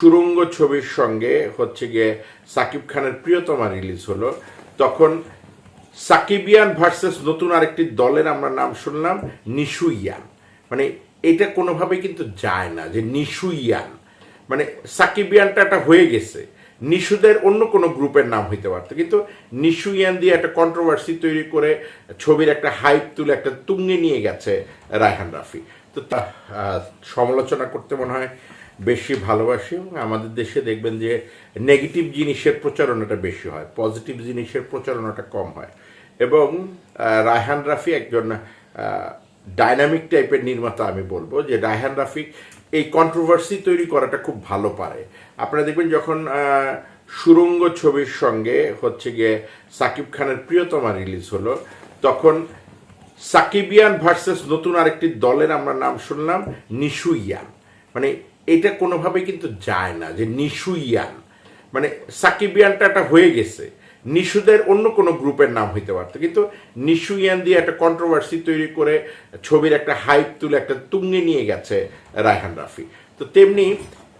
সুড়ঙ্গ ছবির সঙ্গে হচ্ছে গিয়ে সাকিব খানের প্রিয়তমা রিলিজ হলো, তখন সাকিবিয়ান ভার্সেস নতুন আরেকটি দলের আমরা নাম শুনলাম নিশুইয়ান। মানে এটা কোনোভাবে কিন্তু যায় না যে নিশুইয়ান, মানে সাকিবিয়ানটা একটা হয়ে গেছে, নিশুদের অন্য কোনো গ্রুপের নাম হইতে পারতো, কিন্তু নিশুইয়ান দিয়ে একটা কন্ট্রোভার্সি তৈরি করে ছবির একটা হাইপ তুলে একটা তুঙ্গে নিয়ে গেছে রায়হান রাফি। তো তা সমালোচনা করতে মনে হয় বেশি ভালোবাসি। আমাদের দেশে দেখবেন যে নেগেটিভ জিনিসের প্রচারণাটা বেশি হয়, পজিটিভ জিনিসের প্রচারণাটা কম হয়। এবং রায়হান রাফি একজন ডাইনামিক টাইপের নির্মাতা। আমি বলবো যে রায়হান রাফি এই কন্ট্রোভার্সি তৈরি করাটা খুব ভালো পারে। আপনারা দেখবেন যখন সুড়ঙ্গ ছবির সঙ্গে হচ্ছে গিয়ে সাকিব খানের প্রিয়তমা রিলিজ হলো, তখন সাকিবিয়ান ভার্সেস নতুন আরেকটি দলের আমরা নাম শুনলাম নিশুইয়ান। মানে এটা কোনোভাবে কিন্তু যায় না যে নিশুইয়ান, মানে সাকিবিয়ানটা একটা হয়ে গেছে, নিশুদের অন্য কোনো গ্রুপের নাম হইতে পারতো, কিন্তু নিশুইয়ান দিয়ে একটা কন্ট্রোভার্সি তৈরি করে ছবির একটা হাইপ তুলে একটা তুঙ্গে নিয়ে গেছে রায়হান রাফি। তো তেমনি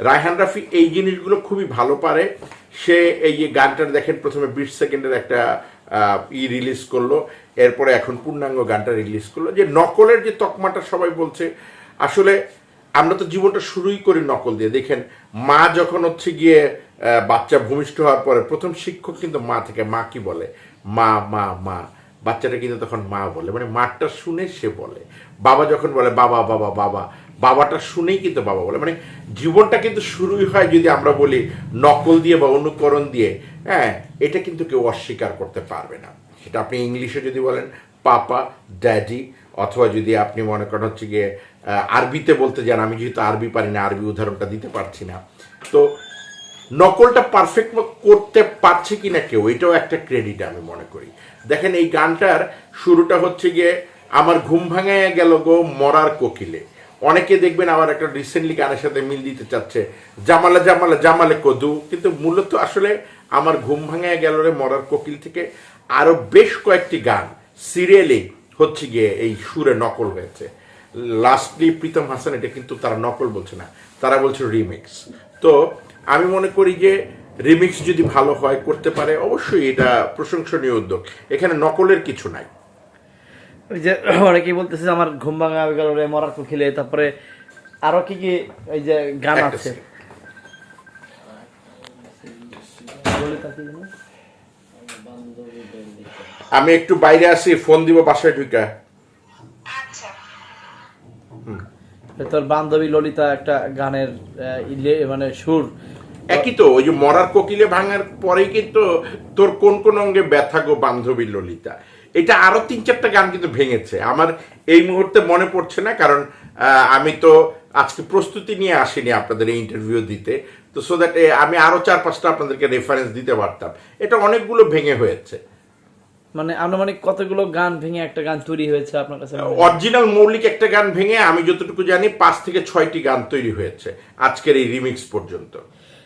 রায়হান রাফি এই জিনিসগুলো খুবই ভালো পারে। সে এই যে গানটার দেখেন প্রথমে 20 সেকেন্ডের একটা রিলিজ করলো, এরপরে এখন পূর্ণাঙ্গ গানটা রিলিজ করলো। যে নকলের যে তকমাটা সবাই বলছে, আসলে আমরা তো জীবনটা শুরুই করি নকল দিয়ে। দেখেন মা যখন হচ্ছে গিয়ে বাচ্চা ভূমিষ্ঠ হওয়ার পরে প্রথম শিক্ষক কিন্তু মা থেকে, মা কি বলে, মা মা মা, বাচ্চাটা কিন্তু তখন মা বলে, মানে মাটা শুনে সে বলে। বাবা যখন বলে বাবা বাবা বাবা, বাবাটা শুনেই কিন্তু বাবা বলে। মানে জীবনটা কিন্তু শুরুই হয় যদি আমরা বলি নকল দিয়ে বা অনুকরণ দিয়ে। হ্যাঁ, এটা কিন্তু কেউ অস্বীকার করতে পারবে না। সেটা আপনি ইংলিশে যদি বলেন পাপা, ড্যাডি, অথবা যদি আপনি মনে করেন হচ্ছে গিয়ে আরবিতে বলতে যান, আমি যেহেতু আরবি পারি না, আরবি উদাহরণটা দিতে পারছি না। তো নকলটা পারফেক্ট করতে পারছে কিনা কেউ, এটাও একটা ক্রেডিট আমি মনে করি। দেখেন এই গানটার শুরুটা হচ্ছে গিয়ে আমার ঘুম ভাঙাইয়া গেল গো মরার কোকিলে। অনেকে দেখবেন আবার একটা রিসেন্টলি গানের সাথে মিল দিতে চাচ্ছে জামালা জামালা জামালে কদু, কিন্তু মূলত আসলে আমার ঘুম ভাঙাইয়া গেল রে মরার কোকিল থেকে আরো বেশ কয়েকটি গান সিরিয়ালি হচ্ছে গিয়ে এই সুরে নকল হয়েছে। লাস্টলি প্রীতম হাসান এটা কিন্তু তারা নকল বলছে না, তারা বলছে রিমিক্স। তো আমি মনে করি যে রিমিক্স যদি ভালো হয়, করতে পারে, অবশ্যই এটা প্রশংসনীয় উদ্যোগ, এখানে নকলের কিছু নাই। ওই যে অনেকেই বলতেছে আমার ঘুম ভাঙা গেল রে মরার কোকিলে, তারপরে আরো কি কি এই যে গান আছে, আমি একটু বাইরে আসি, ফোন দিব বাসায় ঢুকা। তোর বান্ধবী ললিতা একটা গানের মানে সুর একই তো, ওই যে মরার কোকিলে ভাঙার পরেই কিন্তু তোর কোন কোন অঙ্গে ব্যথা গো বান্ধবী ললিতা, এটা আরো 3-4টা গান কিন্তু ভেঙেছে। আমার এই মুহূর্তে মনে পড়ছে না, কারণ আমি তো আজকে প্রস্তুতি নিয়ে আসিনি আপনাদের এই ইন্টারভিউ দিতে, তো সো দ্যাট আমি আরো 4-5টা আপনাদেরকে রেফারেন্স দিতে পারতাম। এটা অনেকগুলো ভেঙে হয়েছে, মানে আনুমানিক কতগুলো গান ভেঙে একটা গান তৈরি হয়েছে আপনার কাছে? অরিজিনাল মৌলিক একটা গান ভেঙে আমি যতটুকু জানি 5 থেকে 6টি গান তৈরি হয়েছে আজকের এই রিমিক্স পর্যন্ত।